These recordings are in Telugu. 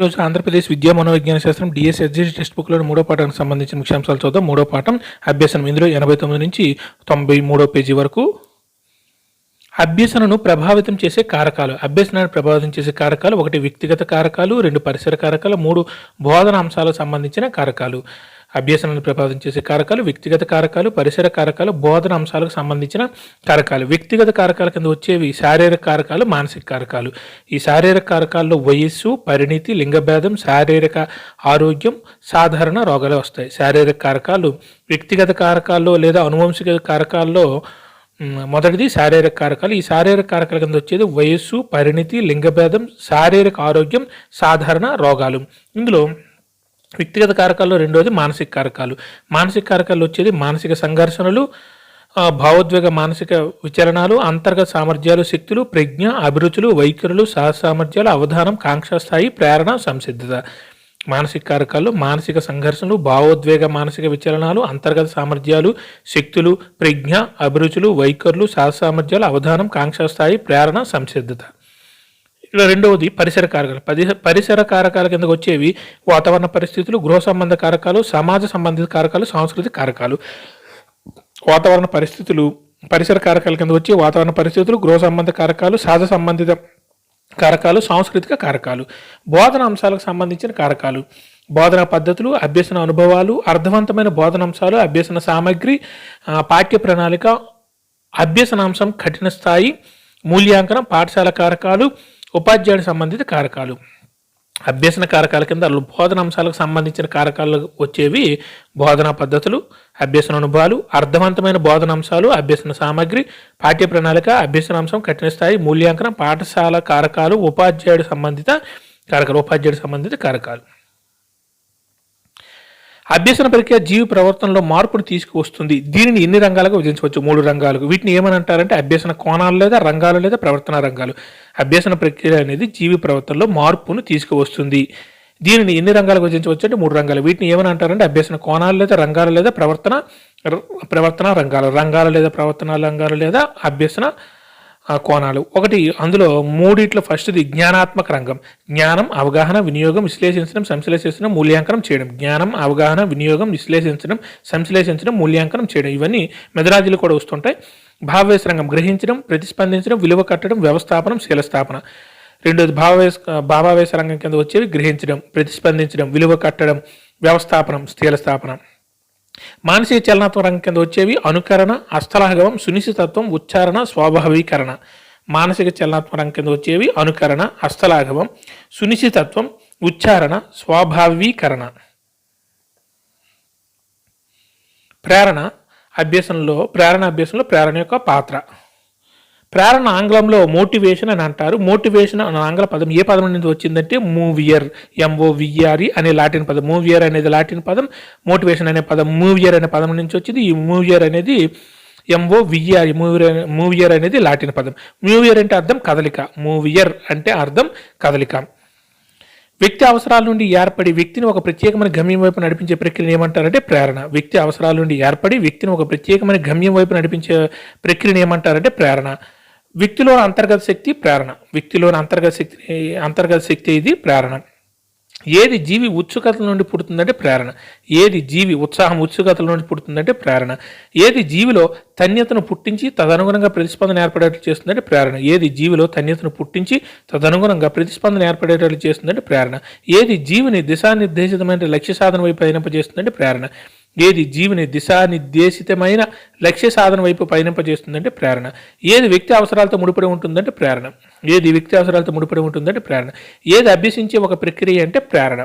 ఈరోజు ఆంధ్రప్రదేశ్ విద్యా మనోవిజ్ఞాన శాస్త్రం డిఎస్ఎస్జి టెక్స్ట్ బుక్లో మూడో పాఠానికి సంబంధించిన ముఖ్యాంశాలు చూద్దాం. మూడో పాఠం అభ్యసనం. ఇందులో 89 నుంచి 93 పేజీ వరకు అభ్యసనను ప్రభావితం చేసే కారకాలు. అభ్యసనాన్ని ప్రభావితం చేసే కారకాలు: 1 వ్యక్తిగత కారకాలు, 2 పరిసర కారకాలు, 3 బోధన అంశాలకు సంబంధించిన కారకాలు. అభ్యసనాన్ని ప్రభావితం చేసే కారకాలు: వ్యక్తిగత కారకాలు, పరిసర కారకాలు, బోధన అంశాలకు సంబంధించిన కారకాలు. వ్యక్తిగత కారకాల కింద వచ్చేవి శారీరక కారకాలు, మానసిక కారకాలు. ఈ శారీరక కారకాల్లో వయస్సు, పరిణితి, లింగభేదం, శారీరక ఆరోగ్యం, సాధారణ రోగాలు వస్తాయి. శారీరక కారకాలు వ్యక్తిగత కారకాల్లో లేదా అనువంశిక కారకాల్లో మొదటిది శారీరక కారకాలు. ఈ శారీరక కారకాల కింద వచ్చేది వయస్సు, పరిణితి, లింగభేదం, శారీరక ఆరోగ్యం, సాధారణ రోగాలు. ఇందులో వ్యక్తిగత కారకాల్లో రెండోది మానసిక కారకాలు. మానసిక కారకాల్లో వచ్చేది మానసిక సంఘర్షణలు, భావోద్వేగ మానసిక విచలనాలు, అంతర్గత సామర్థ్యాలు, శక్తులు, ప్రజ్ఞ, అభిరుచులు, వైఖరులు, సహజ సామర్థ్యాలు, అవధానం, కాంక్షా స్థాయి, ప్రేరణ, సంసిద్ధత. మానసిక కారకాల్లో మానసిక సంఘర్షణలు, భావోద్వేగ మానసిక విచలనాలు, అంతర్గత సామర్థ్యాలు, శక్తులు, ప్రజ్ఞ, అభిరుచులు, వైఖరులు, సహజ సామర్థ్యాలు, అవధానం, కాంక్షా స్థాయి, ప్రేరణ, సంసిద్ధత. ఇలా రెండవది పరిసర కారకాలు. పరిసర కారకాల కిందకు వచ్చేవి వాతావరణ పరిస్థితులు, గృహ సంబంధ కారకాలు, సమాజ సంబంధిత కారకాలు, సాంస్కృతిక కారకాలు. వాతావరణ పరిస్థితులు పరిసర కారకాల కింద వచ్చి వాతావరణ పరిస్థితులు, గృహ సంబంధ కారకాలు, సహజ సంబంధిత కారకాలు, సాంస్కృతిక కారకాలు. బోధన అంశాలకు సంబంధించిన కారకాలు: బోధనా పద్ధతులు, అభ్యసన అనుభవాలు, అర్థవంతమైన బోధనాంశాలు, అభ్యసన సామగ్రి, పాఠ్య ప్రణాళిక, అభ్యసనాంశం కఠిన స్థాయి, మూల్యాంకనం, పాఠశాల కారకాలు, ఉపాధ్యాయుడి సంబంధిత కారకాలు. అభ్యసన కారకాల కింద బోధన అంశాలకు సంబంధించిన కారకాలు వచ్చేవి బోధనా పద్ధతులు, అభ్యసన అనుభవాలు, అర్థవంతమైన బోధనాంశాలు, అభ్యసన సామగ్రి, పాఠ్య ప్రణాళిక, అభ్యసనాంశం కఠిన స్థాయి, మూల్యాంకనం, పాఠశాల కారకాలు, ఉపాధ్యాయుడి సంబంధిత కారకాలు. అభ్యసన ప్రక్రియ జీవి ప్రవర్తనలో మార్పును తీసుకువస్తుంది. దీనిని ఎన్ని రంగాలుగా విభజించవచ్చు? 3 రంగాలకు. వీటిని ఏమని అంటారంటే అభ్యసన కోణాలు లేదా రంగాలు లేదా ప్రవర్తన రంగాలు. అభ్యసన ప్రక్రియ అనేది జీవి ప్రవర్తనలో మార్పును తీసుకువస్తుంది. దీనిని ఎన్ని రంగాలకు విభజించవచ్చు అంటే 3 రంగాలు. వీటిని ఏమని అంటారంటే అభ్యసన కోణాలు లేదా రంగాలు లేదా ప్రవర్తన రంగాలు లేదా ప్రవర్తన రంగాలు లేదా అభ్యసన కోణాలు. అందులో మూడిట్లో ఫస్ట్ది జ్ఞానాత్మక రంగం. జ్ఞానం, అవగాహన, వినియోగం, విశ్లేషించడం, సంశ్లేషించడం, మూల్యాంకనం చేయడం. జ్ఞానం, అవగాహన, వినియోగం, సంశ్లేషించడం, మూల్యాంకనం చేయడం. ఇవన్నీ మెదరాజీలు కూడా వస్తుంటాయి. భావవేశ రంగం: గ్రహించడం, ప్రతిస్పందించడం, విలువ కట్టడం, వ్యవస్థాపనం, శీలస్థాపన. రెండోది భావావేశ రంగం కింద వచ్చేవి గ్రహించడం, ప్రతిస్పందించడం, విలువ కట్టడం, వ్యవస్థాపనం, శీలస్థాపన. మానసిక చలనాత్మక రంగం కింద వచ్చేవి అనుకరణ, హస్తలాఘవం, సునిశ్చితత్వం, ఉచ్చారణ, స్వాభావీకరణ. మానసిక చలనాత్మక రంగం కింద వచ్చేవి అనుకరణ, హస్తలాఘవం, సునిశ్చితత్వం, ఉచ్చారణ, స్వాభావీకరణ. ప్రేరణ అభ్యసనలో ప్రేరణ యొక్క పాత్ర. ప్రేరణ ఆంగ్లంలో మోటివేషన్ అని అంటారు. మోటివేషన్ అనే ఆంగ్ల పదం ఏ పదం నుంచి వచ్చిందంటే మూవియర్, MOVER అనే లాటిన్ పదం. మూవియర్ అనేది లాటిన్ పదం, మోటివేషన్ అనే పదం మూవియర్ అనే పదం నుంచి వచ్చింది. ఈ మూవియర్ అనేది MOVER, మూవియర్ అనేది లాటిన్ పదం. మూవియర్ అంటే అర్థం కదలిక, మూవియర్ అంటే అర్థం కదలిక. వ్యక్తి అవసరాల నుండి ఏర్పడి వ్యక్తిని ఒక ప్రత్యేకమైన గమ్యం వైపు నడిపించే ప్రక్రియను ఏమంటారంటే ప్రేరణ. వ్యక్తి అవసరాల నుండి ఏర్పడి వ్యక్తిని ఒక ప్రత్యేకమైన గమ్యం వైపు నడిపించే ప్రక్రియను ఏమంటారంటే ప్రేరణ. వ్యక్తిలోని అంతర్గత శక్తి ప్రేరణ. వ్యక్తిలోని అంతర్గత శక్తి ఇది ప్రేరణ. ఏది జీవి ఉత్సుకతల నుండి పుడుతుందంటే ప్రేరణ. ఏది జీవి ఉత్సుకతల నుండి పుడుతుందంటే ప్రేరణ. ఏది జీవిలో తన్యతను పుట్టించి తదనుగుణంగా ప్రతిస్పందన ఏర్పడేట్లు చేస్తుందంటే ప్రేరణ. ఏది జీవిలో తన్యతను పుట్టించి తదనుగుణంగా ప్రతిస్పందన ఏర్పడేటట్లు చేస్తుందంటే ప్రేరణ. ఏది జీవిని దిశానిర్దేశితమైన లక్ష్య సాధన వైపు పయనింపజేస్తుందంటే ప్రేరణ. ఏది జీవిని దిశానిర్దేశితమైన లక్ష్య సాధన వైపు పయనింపజేస్తుందంటే ప్రేరణ. ఏది వ్యక్తి అవసరాలతో ముడిపడి ఉంటుందంటే ప్రేరణ. ఏది అభ్యసించే ఒక ప్రక్రియ అంటే ప్రేరణ.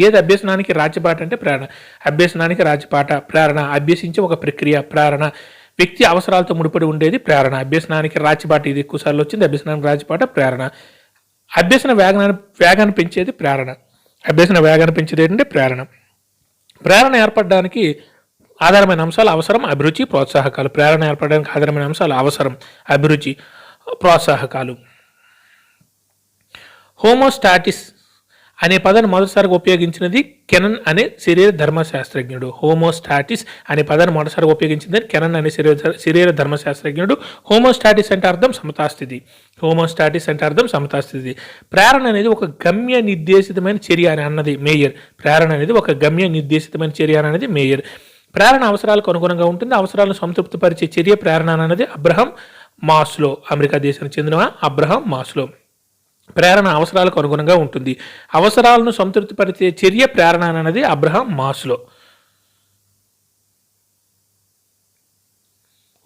ఏది అభ్యసనానికి రాజ్యపాట అంటే ప్రేరణ. ప్రేరణ. అభ్యసించే ఒక ప్రక్రియ ప్రేరణ. వ్యక్తి అవసరాలతో ముడిపడి ఉండేది ప్రేరణ. అభ్యసనానికి రాజ్యపాట ఇది ఎక్కువసార్లు వచ్చింది. అభ్యసనానికి రాజ్యపాట ప్రేరణ. అభ్యసన వేగాన్ని పెంచేది ప్రేరణ. ఏంటంటే ప్రేరణ. ప్రేరణ ఏర్పడడానికి ఆధారమైన అంశాలు అవసరం, అభిరుచి, ప్రోత్సాహకాలు. ప్రేరణ ఏర్పడడానికి ఆధారమైన అంశాలు అవసరం, అభిరుచి, ప్రోత్సాహకాలు. హోమోస్టాటిస్ అనే పదాన్ని మొదటిసారిగా ఉపయోగించినది కెనన్ అనే శరీర ధర్మశాస్త్రజ్ఞుడు. హోమోస్టాటిస్ అనే పదాన్ని మొదటిసారిగా ఉపయోగించింది కెనన్ అనే శరీర ధర్మశాస్త్రజ్ఞుడు. హోమోస్టాటిస్ అంటే అర్థం సమతాస్థితి. హోమోస్టాటిస్ అంటే అర్థం సమతాస్థితి. ప్రేరణ అనేది ఒక గమ్య నిర్దేశితమైన చర్య అని అన్నది మేయర్. ప్రేరణ అనేది ఒక గమ్య నిర్దేశితమైన చర్య అని అన్నది మేయర్. ప్రేరణ అవసరాలకు అనుగుణంగా ఉంటుంది. అవసరాలను సంతృప్తిపరిచే చర్య ప్రేరణ అనేది అబ్రహం మాస్లో, అమెరికా దేశానికి చెందిన అబ్రహం మాస్లో. ప్రేరణ అవసరాలకు అనుగుణంగా ఉంటుంది. అవసరాలను సంతృప్తిపరిచే చర్య ప్రేరణ అనేది అబ్రహం మాస్లో.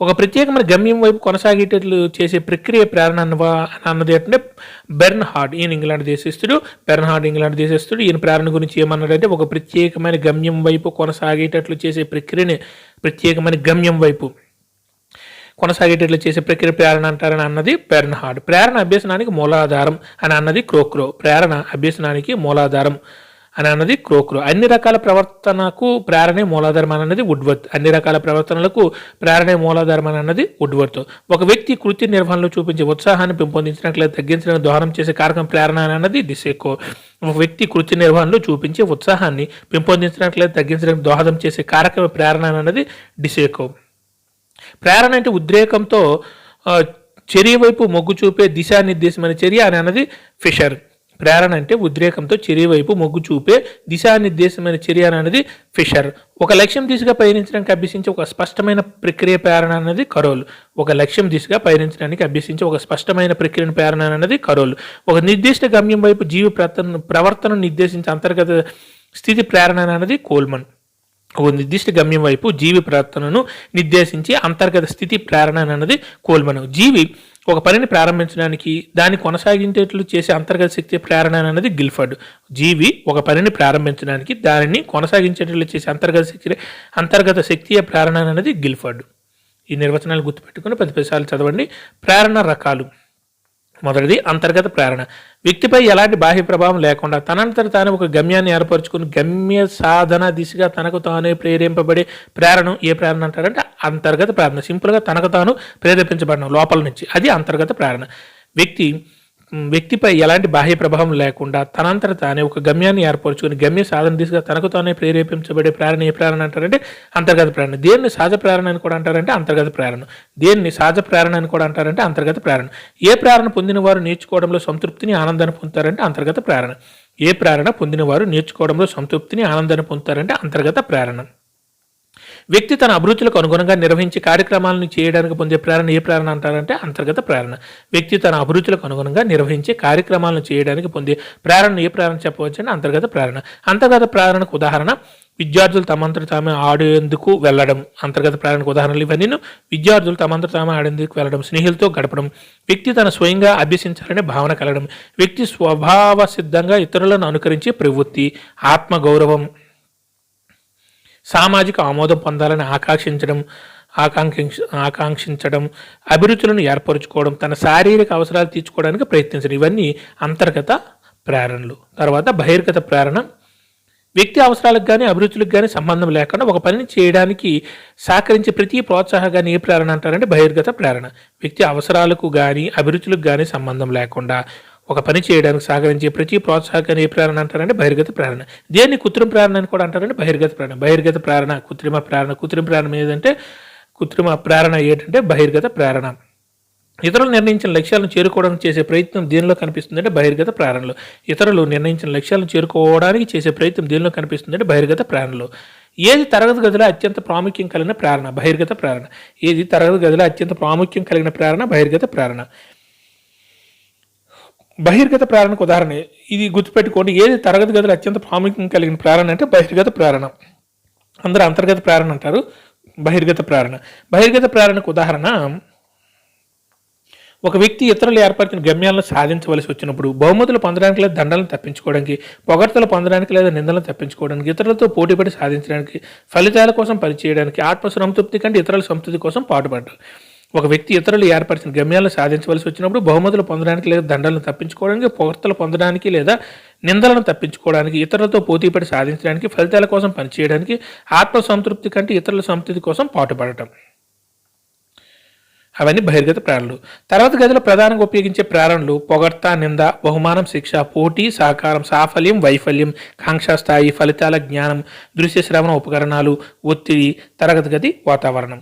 ఒక ప్రత్యేకమైన గమ్యం వైపు కొనసాగేటట్లు చేసే ప్రక్రియ ప్రేరణ అన్నది ఏంటంటే బెర్న్హార్డ్, ఈయన ఇంగ్లాండ్ దేశస్థుడు. ఈయన ప్రేరణ గురించి ఏమన్నాడంటే ఒక ప్రత్యేకమైన గమ్యం వైపు కొనసాగేటట్లు చేసే ప్రక్రియని ప్రత్యేకమైన గమ్యం వైపు కొనసాగేటట్లు చేసే ప్రక్రియ ప్రేరణ అంటారని అన్నది బెర్న్హార్డ్. ప్రేరణ అభ్యసనానికి మూలాధారం అని అన్నది క్రోక్రో. ప్రేరణ అభ్యసనానికి మూలాధారం అని అన్నది క్రోక్రో. అన్ని రకాల ప్రవర్తనకు ప్రేరణే మూలాధారం అని అన్నది వుడ్వర్త్. అన్ని రకాల ప్రవర్తనలకు ప్రేరణే మూలాధారం అని అన్నది వుడ్వర్త్. ఒక వ్యక్తి కృత్య నిర్వహణలో చూపించే ఉత్సాహాన్ని పెంపొందించడానికి లేదా తగ్గించడానికి దోహదం చేసే కారకం ప్రేరణ అని అన్నది డిసెకో. ఒక వ్యక్తి కృత్య నిర్వహణలో చూపించే ఉత్సాహాన్ని పెంపొందించడానికి లేదా తగ్గించడానికి దోహదం చేసే కారకం ప్రేరణ అని అన్నది డిసెకో. ప్రేరణ అంటే ఉద్రేకంతో చర్య వైపు మొగ్గు చూపే దిశానిర్దేశమైన చర్య అని అన్నది ఫిషర్. ప్రేరణ అంటే ఉద్రేకంతో చర్య వైపు మొగ్గు చూపే దిశానిర్దేశమైన చర్య అనేది ఫిషర్. ఒక లక్ష్యం దిశగా పయనించడానికి అభ్యసించే ఒక స్పష్టమైన ప్రక్రియ ప్రేరణ అనేది కరోల్. ఒక లక్ష్యం దిశగా పయనించడానికి అభ్యసించే ఒక స్పష్టమైన ప్రక్రియ ప్రేరణ అనేది కరోల్. ఒక నిర్దిష్ట గమ్యం వైపు జీవి ప్రవర్తనను నిర్దేశించే అంతర్గత స్థితి ప్రేరణ అనేది కోల్మన్. ఒక నిర్దిష్ట గమ్యం వైపు జీవి ప్రవర్తనను నిర్దేశించి అంతర్గత స్థితి ప్రేరణ అనేది కోల్మన్. జీవి ఒక పనిని ప్రారంభించడానికి దాన్ని కొనసాగించేట్లు చేసే అంతర్గత శక్తి ప్రేరణ అనేది గిల్ఫర్డ్. జీవి ఒక పనిని ప్రారంభించడానికి దానిని కొనసాగించేట్లు చేసే అంతర్గత శక్తి ప్రేరణ అనేది గిల్ఫర్డ్. ఈ నిర్వచనాలు గుర్తుపెట్టుకుని 10 సార్లు చదవండి. ప్రేరణ రకాలు. మొదటిది అంతర్గత ప్రేరణ. వ్యక్తిపై ఎలాంటి బాహ్య ప్రభావం లేకుండా తనంతట తాను ఒక గమ్యాన్ని ఏర్పరచుకుని గమ్య సాధన దిశగా తనకు తానే ప్రేరేపింపబడే ప్రేరణ ఏ ప్రేరణ అంటారంటే అంతర్గత ప్రేరణ. సింపుల్గా తనకు తాను ప్రేరేపించబడడం లోపల నుంచి, అది అంతర్గత ప్రేరణ. వ్యక్తిపై ఎలాంటి బాహ్య ప్రభావం లేకుండా తనంతట తానే ఒక గమ్యాన్ని ఏర్పరచుకుని గమ్య సాధన దిశగా తనకు తానే ప్రేరేపించబడే ప్రేరణ ఏ ప్రేరణ అంటారంటే అంతర్గత ప్రేరణ. దేన్ని సహజ ప్రేరణ అని కూడా అంటారంటే అంతర్గత ప్రేరణ. దేన్ని సహజ ప్రేరణ అని కూడా అంటారంటే అంతర్గత ప్రేరణ. ఏ ప్రేరణ పొందిన వారు నేర్చుకోవడంలో సంతృప్తిని ఆనందాన్ని పొందుతారంటే అంతర్గత ప్రేరణ. ఏ ప్రేరణ పొందిన వారు నేర్చుకోవడంలో సంతృప్తిని ఆనందాన్ని పొందుతారంటే అంతర్గత ప్రేరణ. వ్యక్తి తన అభిరుచులకు అనుగుణంగా నిర్వహించే కార్యక్రమాలను చేయడానికి పొందే ప్రేరణ ఏ ప్రేరణ అంటారంటే అంతర్గత ప్రేరణ. వ్యక్తి తన అభిరుచులకు అనుగుణంగా నిర్వహించే కార్యక్రమాలను చేయడానికి పొందే ప్రేరణ ఏ ప్రేరణ చెప్పవచ్చు అంటే అంతర్గత ప్రేరణ. అంతర్గత ప్రేరణకు ఉదాహరణ విద్యార్థులు తమంతట తామే ఆడేందుకు వెళ్ళడం. అంతర్గత ప్రేరణకు ఉదాహరణలు ఇవన్నీ. విద్యార్థులు తమంతట తామే ఆడేందుకు వెళ్ళడం, స్నేహితులతో గడపడం, వ్యక్తి తన స్వయంగా అభ్యసించాలనే భావన కలగడం, వ్యక్తి స్వభావ సిద్ధంగా ఇతరులను అనుకరించే ప్రవృత్తి, ఆత్మగౌరవం, సామాజిక ఆమోదం పొందాలని ఆకాంక్షించడం, అభిరుచులను ఏర్పరచుకోవడం, తన శారీరక అవసరాలు తీర్చుకోవడానికి ప్రయత్నించడం, ఇవన్నీ అంతర్గత ప్రేరణలు. తర్వాత బహిర్గత ప్రేరణ. వ్యక్తి అవసరాలకు కానీ అభిరుచులకు కానీ సంబంధం లేకుండా ఒక పనిని చేయడానికి సహకరించే ప్రతి ప్రోత్సాహకాన్ని ఏ ప్రేరణ అంటారంటే బహిర్గత ప్రేరణ. వ్యక్తి అవసరాలకు కానీ అభిరుచులకు కానీ సంబంధం లేకుండా ఒక పని చేయడానికి సహకరించే ప్రతి ప్రోత్సాహకాన్ని ఏ ప్రేరణ అంటారంటే బహిర్గత ప్రేరణ. దేన్ని కృత్రిమ ప్రేరణ అని కూడా అంటారంటే బహిర్గత ప్రేరణ. బహిర్గత ప్రేరణ కృత్రిమ ప్రేరణ ఏదంటే కృత్రిమ ప్రేరణ ఏంటంటే బహిర్గత ప్రేరణ. ఇతరులు నిర్ణయించిన లక్ష్యాలను చేరుకోవడానికి చేసే ప్రయత్నం దేనిలో కనిపిస్తుందంటే బహిర్గత ప్రేరణలో. ఇతరులు నిర్ణయించిన లక్ష్యాలను చేరుకోవడానికి చేసే ప్రయత్నం దేనిలో కనిపిస్తుందంటే బహిర్గత ప్రేరణలో. ఏది తరగతి గదిలో అత్యంత ప్రాముఖ్యం కలిగిన ప్రేరణ బహిర్గత ప్రేరణ. ఏది తరగతి గదిలో అత్యంత ప్రాముఖ్యం కలిగిన ప్రేరణ బహిర్గత ప్రేరణ. బహిర్గత ప్రేరణకు ఉదాహరణ ఇది గుర్తుపెట్టుకోండి. ఏది తరగతి గదిలో అత్యంత ప్రాముఖ్యం కలిగిన ప్రేరణ అంటే బహిర్గత ప్రేరణ. అందరూ అంతర్గత ప్రేరణ అంటారు, బహిర్గత ప్రేరణ. బహిర్గత ప్రేరణకు ఉదాహరణ ఒక వ్యక్తి ఇతరులు ఏర్పరిచిన గమ్యాలను సాధించవలసి వచ్చినప్పుడు, బహుమతులు పొందడానికి లేదా దండలను తప్పించుకోవడానికి, పొగడ్తలు పొందడానికి లేదా నిందలను తప్పించుకోవడానికి, ఇతరులతో పోటీపడి సాధించడానికి, ఫలితాల కోసం పనిచేయడానికి, ఆత్మసంతృప్తి కంటే ఇతరుల సంతృప్తి కోసం పాటుపడ్డారు. ఒక వ్యక్తి ఇతరులు ఏర్పరిచిన గమ్యాలను సాధించవలసి వచ్చినప్పుడు, బహుమతులు పొందడానికి లేదా దండలను తప్పించుకోవడానికి, పొగడ్తలు పొందడానికి లేదా నిందలను తప్పించుకోవడానికి, ఇతరులతో పోటీపడి సాధించడానికి, ఫలితాల కోసం పనిచేయడానికి, ఆత్మసంతృప్తి కంటే ఇతరుల సంతృప్తి కోసం పాటుపడటం. అవన్నీ బహిర్గత ప్రేరణలు. తర్వాత గదిలో ప్రధానంగా ఉపయోగించే ప్రేరణలు పొగడ్త, నింద, బహుమానం, శిక్ష, పోటీ, సహకారం, సాఫల్యం, వైఫల్యం, కాంక్షా స్థాయి, ఫలితాల జ్ఞానం, దృశ్య శ్రవణ ఉపకరణాలు, ఒత్తిడి, తరగతి గది వాతావరణం.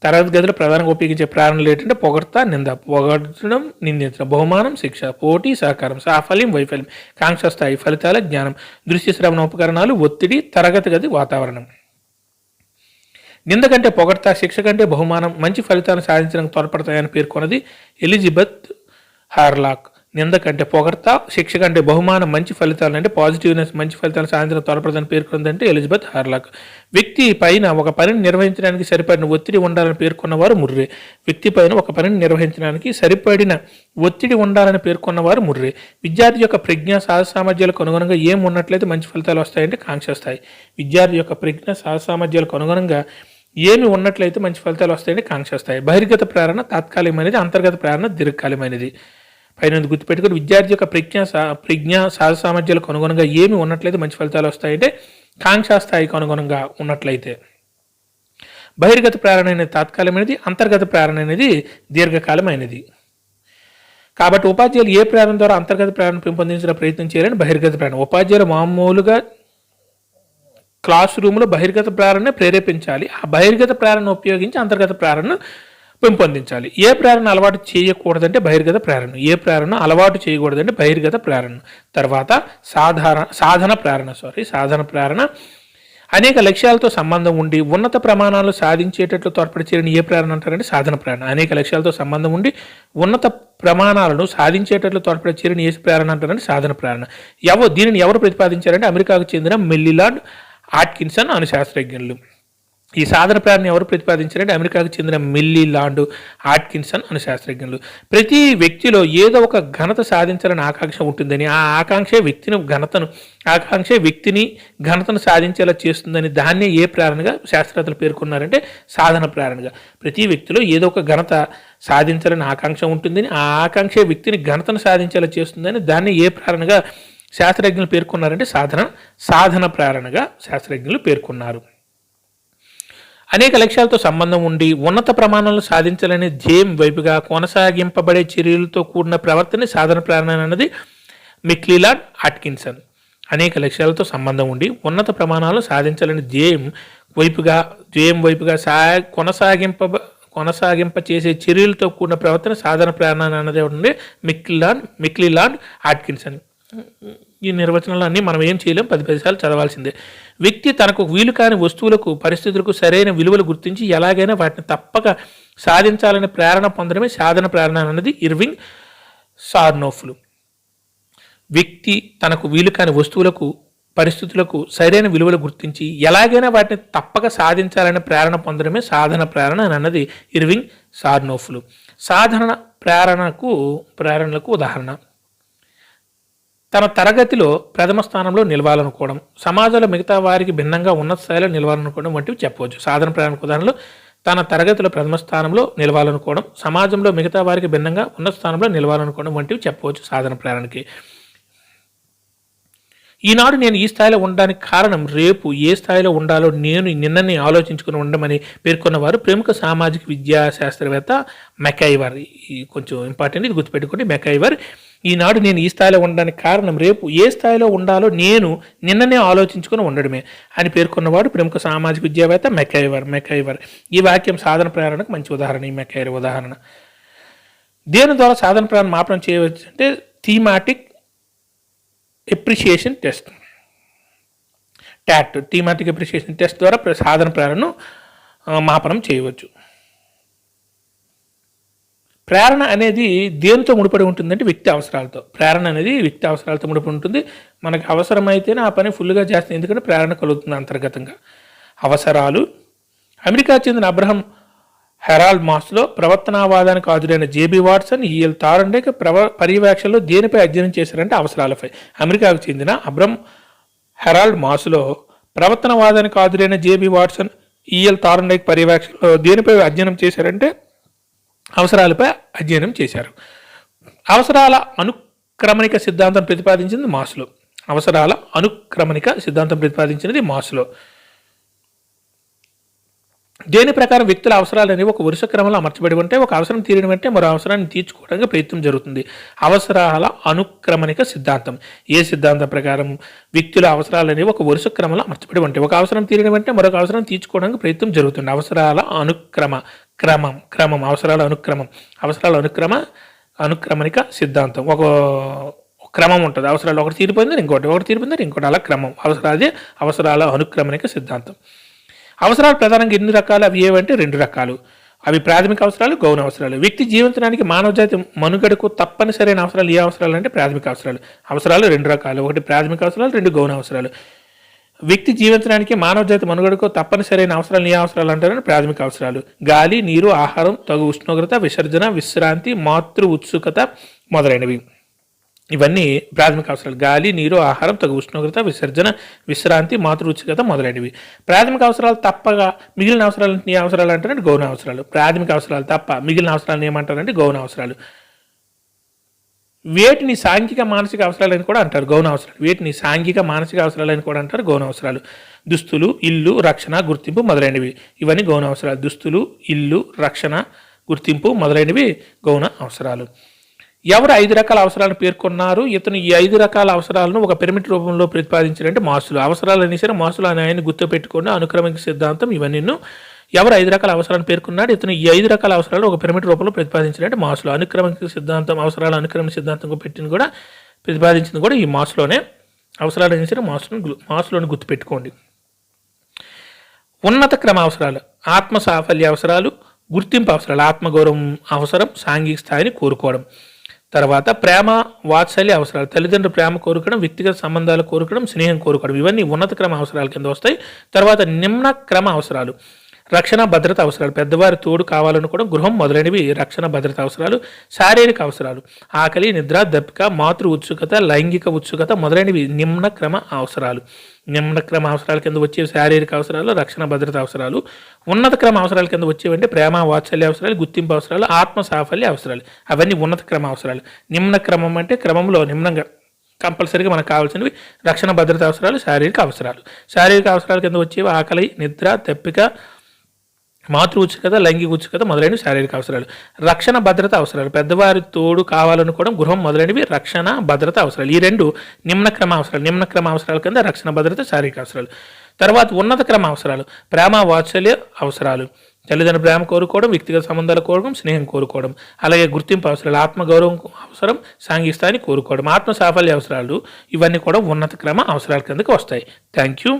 తరగతి గదిలో ప్రధానంగా ఉపయోగించే ప్రేరణలు ఏంటంటే పొగడ్త, నింద, పొగడడం, నిందించడం, బహుమానం, శిక్ష, పోటీ, సహకారం, సాఫల్యం, వైఫల్యం, కాంక్షా స్థాయి, ఫలితాల జ్ఞానం, దృశ్య శ్రవణ ఉపకరణాలు, ఒత్తిడి, తరగతి గది వాతావరణం. నింద కంటే పొగడ్త, శిక్ష కంటే బహుమానం మంచి ఫలితాలను సాధించడానికి తోడ్పడతాయని పేర్కొన్నది ఎలిజబెత్ హార్లాక్. నింద కంటే పొగడ్త, శిక్ష కంటే బహుమానం మంచి ఫలితాలు అంటే పాజిటివ్నెస్ మంచి ఫలితాలు సాధించడం తోడ్పడదని పేర్కొన్నదంటే ఎలిజబెత్ హార్లాక్. వ్యక్తి పైన ఒక పనిని నిర్వహించడానికి సరిపడిన ఒత్తిడి ఉండాలని పేర్కొన్నవారు ముర్రే. వ్యక్తి పైన ఒక పనిని నిర్వహించడానికి సరిపడిన ఒత్తిడి ఉండాలని పేర్కొన్నవారు ముర్రే. విద్యార్థి యొక్క ప్రజ్ఞ సాహస సామర్థ్యాలకు అనుగుణంగా ఏం ఉన్నట్లయితే మంచి ఫలితాలు వస్తాయంటే కాంక్ష స్థాయి. విద్యార్థి యొక్క ప్రజ్ఞ సాహస సామర్థ్యాలకు అనుగుణంగా ఏమి ఉన్నట్లయితే మంచి ఫలితాలు వస్తాయంటే కాంక్ష స్థాయి. బహిర్గత ప్రేరణ తాత్కాలికమైనది, అంతర్గత ప్రేరణ దీర్ఘకాలికమైనది. పైన గుర్తుపెట్టుకుని విద్యార్థి యొక్క ప్రజ్ఞ సహజ సామర్థ్యాలకు అనుగుణంగా ఏమి ఉన్నట్లయితే మంచి ఫలితాలు వస్తాయంటే కాంక్షా స్థాయికి అనుగుణంగా ఉన్నట్లయితే. బహిర్గత ప్రేరణ అనేది తాత్కాలికమైనది, అంతర్గత ప్రేరణ అనేది దీర్ఘకాలమైనది. కాబట్టి ఉపాధ్యాయులు ఏ ప్రేరణ ద్వారా అంతర్గత ప్రేరణ పెంపొందించిన ప్రయత్నం చేయాలని బహిర్గత ప్రేరణ. ఉపాధ్యాయులు మామూలుగా క్లాస్ రూమ్లో బహిర్గత ప్రేరణను ప్రేరేపించాలి. ఆ బహిర్గత ప్రేరణను ఉపయోగించి అంతర్గత ప్రేరణను పెంపొందించాలి. ఏ ప్రేరణ అలవాటు చేయకూడదంటే బహిర్గత ప్రేరణ. ఏ ప్రేరణ అలవాటు చేయకూడదంటే బహిర్గత ప్రేరణ. తర్వాత సాధన ప్రేరణ అనేక లక్ష్యాలతో సంబంధం ఉండి ఉన్నత ప్రమాణాలు సాధించేటట్లు తోడ్పడిచేయని ఏ ప్రేరణ అంటారంటే సాధన ప్రేరణ. అనేక లక్ష్యాలతో సంబంధం ఉండి ఉన్నత ప్రమాణాలను సాధించేటట్లు తోడ్పడిచేయని ఏ ప్రేరణ అంటారంటే సాధన ప్రేరణ. దీనిని ఎవరు ప్రతిపాదించారంటే అమెరికాకు చెందిన మెల్లిలార్డ్ ఆట్కిన్సన్ అను శాస్త్రజ్ఞులు. ఈ సాధన ప్రేరణ ఎవరు ప్రతిపాదించారంటే అమెరికాకు చెందిన మెల్లిలార్డ్ ఆట్కిన్సన్ అను శాస్త్రజ్ఞులు. ప్రతి వ్యక్తిలో ఏదో ఒక ఘనత సాధించాలని ఆకాంక్ష ఉంటుందని, ఆ ఆకాంక్షే వ్యక్తిని ఘనతను సాధించేలా చేస్తుందని దాన్నే ఏ ప్రేరణగా శాస్త్రవేత్తలు పేర్కొన్నారంటే సాధన ప్రేరణగా. ప్రతి వ్యక్తిలో ఏదో ఒక ఘనత సాధించాలని ఆకాంక్ష ఉంటుందని, ఆ ఆకాంక్షే వ్యక్తిని ఘనతను సాధించేలా చేస్తుందని దాన్ని ఏ ప్రేరణగా శాస్త్రజ్ఞులు పేర్కొన్నారంటే సాధన ప్రేరణగా శాస్త్రజ్ఞులు పేర్కొన్నారు. అనేక లక్ష్యాలతో సంబంధం ఉండి ఉన్నత ప్రమాణాలను సాధించాలనే ధ్యేయం వైపుగా కొనసాగింపబడే చర్యలతో కూడిన ప్రవర్తన సాధన ప్రేరణ అన్నది మెక్లిలార్డ్ ఆట్కిన్సన్. అనేక లక్ష్యాలతో సంబంధం ఉండి ఉన్నత ప్రమాణాలు సాధించాలనే ధ్యేయం వైపుగా కొనసాగింప చేసే చర్యలతో కూడిన ప్రవర్తన సాధన ప్రేరణ అన్నది ఉండే మెక్లిలార్డ్ ఆట్కిన్సన్. ఈ నిర్వచనాలు అన్నీ మనం ఏం చేయలేం, 10 సార్లు చదవాల్సిందే. వ్యక్తి తనకు వీలు కాని వస్తువులకు పరిస్థితులకు సరైన విలువలు గుర్తించి ఎలాగైనా వాటిని తప్పక సాధించాలనే ప్రేరణ పొందడమే సాధన ప్రేరణ అన్నది ఇర్వింగ్ సార్నోఫ్లు. వ్యక్తి తనకు వీలు కాని వస్తువులకు పరిస్థితులకు సరైన విలువలు గుర్తించి ఎలాగైనా వాటిని తప్పక సాధించాలనే ప్రేరణ పొందడమే సాధన ప్రేరణ అన్నది ఇర్వింగ్ సార్నోఫ్లు. సాధన ప్రేరణలకు ఉదాహరణ తన తరగతిలో ప్రథమ స్థానంలో నిలవాలనుకోవడం, సమాజంలో మిగతా వారికి భిన్నంగా ఉన్నత స్థాయిలో నిలవాలనుకోవడం వంటివి చెప్పవచ్చు. సాధన ప్రేరణకు ఉదాహరణలు తన తరగతిలో ప్రథమ స్థానంలో నిలవాలనుకోవడం, సమాజంలో మిగతా వారికి భిన్నంగా ఉన్నత స్థానంలో నిలవాలనుకోవడం వంటివి చెప్పవచ్చు సాధన ప్రేరణకి. ఈనాడు నేను ఈ స్థాయిలో ఉండడానికి కారణం రేపు ఏ స్థాయిలో ఉండాలో నేను నిన్ననే ఆలోచించుకుని ఉండమని పేర్కొన్నవారు ప్రముఖ సామాజిక విద్యా శాస్త్రవేత్త మెకైవర్. కొంచెం ఇంపార్టెంట్, ఇది గుర్తుపెట్టుకోండి. మెకైవర్ ఈనాడు నేను ఈ స్థాయిలో ఉండడానికి కారణం రేపు ఏ స్థాయిలో ఉండాలో నేను నిన్ననే ఆలోచించుకుని ఉండడమే అని పేర్కొన్నవాడు ప్రముఖ సామాజిక విద్యావేత్త మెకైవర్. ఈ వాక్యం సాధన ప్రేరణకు మంచి ఉదాహరణ. ఈ మెకైవర్ ఉదాహరణ దేని ద్వారా సాధన ప్రేరణ మాపనం చేయవచ్చు అంటే thematic apperception test, TAT. Thematic apperception test ద్వారా సాధన ప్రేరణను మాపనం చేయవచ్చు. ప్రేరణ అనేది దేనితో ముడిపడి ఉంటుందంటే వ్యక్తి అవసరాలతో. ప్రేరణ అనేది వ్యక్తి అవసరాలతో ముడిపడి ఉంటుంది. మనకు అవసరమైతేనే ఆ పని ఫుల్గా చేస్తుంది, ఎందుకంటే ప్రేరణ కలుగుతుంది అంతర్గతంగా. అవసరాలు. అమెరికా చెందిన అబ్రహం హెరాల్డ్ మాస్లో ప్రవర్తనావాదానికి హాజరైన జేబీ వాట్సన్, ఈఎల్ థార్న్డైక్ పర్యవేక్షణలో దేనిపై అధ్యయనం చేశారంటే అవసరాలపై. అమెరికాకు చెందిన అబ్రహం హెరాల్డ్ మాస్లో ప్రవర్తనవాదానికి హాజరైన జేబీ వాట్సన్, ఈఎల్ థార్న్డైక్ పర్యవేక్షణలో దేనిపై అధ్యయనం చేశారంటే అవసరాలపై అధ్యయనం చేశారు. అవసరాల అనుక్రమణిక సిద్ధాంతం ప్రతిపాదించింది మాస్లో. అవసరాల అనుక్రమణిక సిద్ధాంతం ప్రతిపాదించినది మాస్లో. దేని ప్రకారం వ్యక్తుల అవసరాలు అనేవి ఒక వరుస క్రమంలో అమర్చబడి ఉంటే ఒక అవసరం తీరడం అంటే మరో అవసరాన్ని తీర్చుకోవడానికి ప్రయత్నం జరుగుతుంది. అవసరాల అనుక్రమణిక సిద్ధాంతం. ఏ సిద్ధాంతం ప్రకారం వ్యక్తుల అవసరాలు అనేవి ఒక వరుస క్రమంలో అమర్చబడి ఉంటాయి. ఒక అవసరం తీరడం అంటే మరొక అవసరం తీర్చుకోవడానికి ప్రయత్నం జరుగుతుంది. అవసరాల అనుక్రమణిక సిద్ధాంతం. ఒక క్రమం ఉంటుంది. అవసరాలు ఒకటి తీరిపోయిందని ఇంకోటి అలా క్రమం. అవసరాల అనుక్రమణిక సిద్ధాంతం. అవసరాలు ప్రధానంగా ఎన్ని రకాలు? అవి ఏవంటే 2 రకాలు. అవి ప్రాథమిక అవసరాలు, గౌణ అవసరాలు. వ్యక్తి జీవించడానికి మానవజాతి మనుగడకు తప్పనిసరైన అవసరాలు ఏ అవసరాలు అంటే ప్రాథమిక అవసరాలు. అవసరాలు 2 రకాలు. ఒకటి ప్రాథమిక అవసరాలు, 2 గౌణ అవసరాలు. వ్యక్తి జీవించడానికి మానవజాతి మనుగడకు తప్పనిసరైన అవసరాలు ఏ అవసరాలు అంటారని ప్రాథమిక అవసరాలు. గాలి, నీరు, ఆహారం, తగు ఉష్ణోగ్రత, విసర్జన, విశ్రాంతి, మాతృ ఉత్సుకత మొదలైనవి. ఇవన్నీ ప్రాథమిక అవసరాలు. గాలి, నీరు, ఆహారం, తగు ఉష్ణోగ్రత, విసర్జన, విశ్రాంతి, మాతృ ఉత్సుకత మొదలైనవి. ప్రాథమిక అవసరాలు తప్పగా మిగిలిన అవసరాలు ఏ అవసరాలు అంటారంటే గౌణ అవసరాలు. ప్రాథమిక అవసరాలు తప్ప మిగిలిన అవసరాలను ఏమంటారంటే గౌణ అవసరాలు. వేటిని సాంఘిక మానసిక అవసరాలని కూడా అంటారు గౌణ అవసరాలు. వీటిని సాంఘిక మానసిక అవసరాలని కూడా అంటారు గౌణ అవసరాలు. దుస్తులు, ఇల్లు, రక్షణ, గుర్తింపు మొదలైనవి. ఇవన్నీ గౌణ అవసరాలు. దుస్తులు, ఇల్లు, రక్షణ, గుర్తింపు మొదలైనవి గౌణ అవసరాలు. ఎవరు 5 రకాల అవసరాలను పేర్కొన్నారు? ఇతను ఈ 5 రకాల అవసరాలను ఒక పిరమిడ్ రూపంలో ప్రతిపాదించారంటే మాస్లో. అవసరాలు అనే సరే మాస్లో అని ఆయన గుర్తుపెట్టుకున్న అనుక్రమిక సిద్ధాంతం ఇవన్నీ. ఎవరు 5 రకాల అవసరాలను పేర్కొన్నాడు? ఇతను ఈ 5 రకాల అవసరాలు ఒక పిరమిడ్ రూపంలో ప్రతిపాదించారంటే మాస్లో. అనుక్రమిక సిద్ధాంతం, అవసరాల అనుక్రమిక సిద్ధాంతం ప్రతిపాదించింది కూడా ఈ మాస్లోనే. అవసరాలు అనే సరే మాస్లోని గుర్తుపెట్టుకోండి. ఉన్నత క్రమ అవసరాలు. ఆత్మ సాఫల్య అవసరాలు, గుర్తింపు అవసరాలు. ఆత్మగౌరవం అవసరం, సాంఘిక స్థాయిని కోరుకోవడం. తర్వాత ప్రేమ, వాత్సల్య అవసరాలు. తల్లిదండ్రుల ప్రేమ కోరుకోవడం, వ్యక్తిగత సంబంధాలు కోరుకోవడం, స్నేహం కోరుకోవడం. ఇవన్నీ ఉన్నత క్రమ అవసరాల కింద వస్తాయి. తర్వాత నిమ్న క్రమ అవసరాలు. రక్షణ, భద్రత అవసరాలు. పెద్దవారి తోడు కావాలనుకోవడం, గృహం మొదలైనవి రక్షణ, భద్రత అవసరాలు. శారీరక అవసరాలు. ఆకలి, నిద్ర, దప్పిక, మాతృ ఉత్సుకత, లైంగిక ఉత్సుకత మొదలైనవి నిమ్న క్రమ అవసరాలు. నిమ్న క్రమ అవసరాల కింద వచ్చే శారీరక అవసరాలు, రక్షణ, భద్రత అవసరాలు. ఉన్నత క్రమ అవసరాల కింద వచ్చేవంటే ప్రేమ, వాత్సల్య అవసరాలు, గుర్తింపు అవసరాలు, ఆత్మ సాఫల్య అవసరాలు. అవన్నీ ఉన్నత క్రమ అవసరాలు. నిమ్న క్రమం అంటే క్రమంలో నిమ్నంగా కంపల్సరీగా మనకు కావాల్సినవి రక్షణ, భద్రత అవసరాలు, శారీరక అవసరాలు. శారీరక అవసరాల కింద వచ్చేవి ఆకలి, నిద్ర, దప్పిక, మాతృ ఉత్సుకత, లైంగిక ఉత్సుకత మొదలైనవి శారీరక అవసరాలు. రక్షణ, భద్రత అవసరాలు. పెద్దవారి తోడు కావాలనుకోవడం, గృహం మొదలైనవి రక్షణ, భద్రత అవసరాలు. ఈ 2 నిమ్న క్రమ అవసరాలు. నిమ్న క్రమ అవసరాల కింద రక్షణ, భద్రత, శారీరక అవసరాలు. తర్వాత ఉన్నత క్రమ అవసరాలు. ప్రేమ, వాత్సల్య అవసరాలు. తల్లిదండ్రుల ప్రేమ కోరుకోవడం, వ్యక్తిగత సంబంధాలు కోరుకోవడం, స్నేహం కోరుకోవడం. అలాగే గుర్తింపు అవసరాలు. ఆత్మగౌరవం అవసరం, సాంఘిక స్థాయిని కోరుకోవడం. ఆత్మ సాఫల్య అవసరాలు. ఇవన్నీ కూడా ఉన్నత క్రమ అవసరాల కిందకి వస్తాయి. Thank you.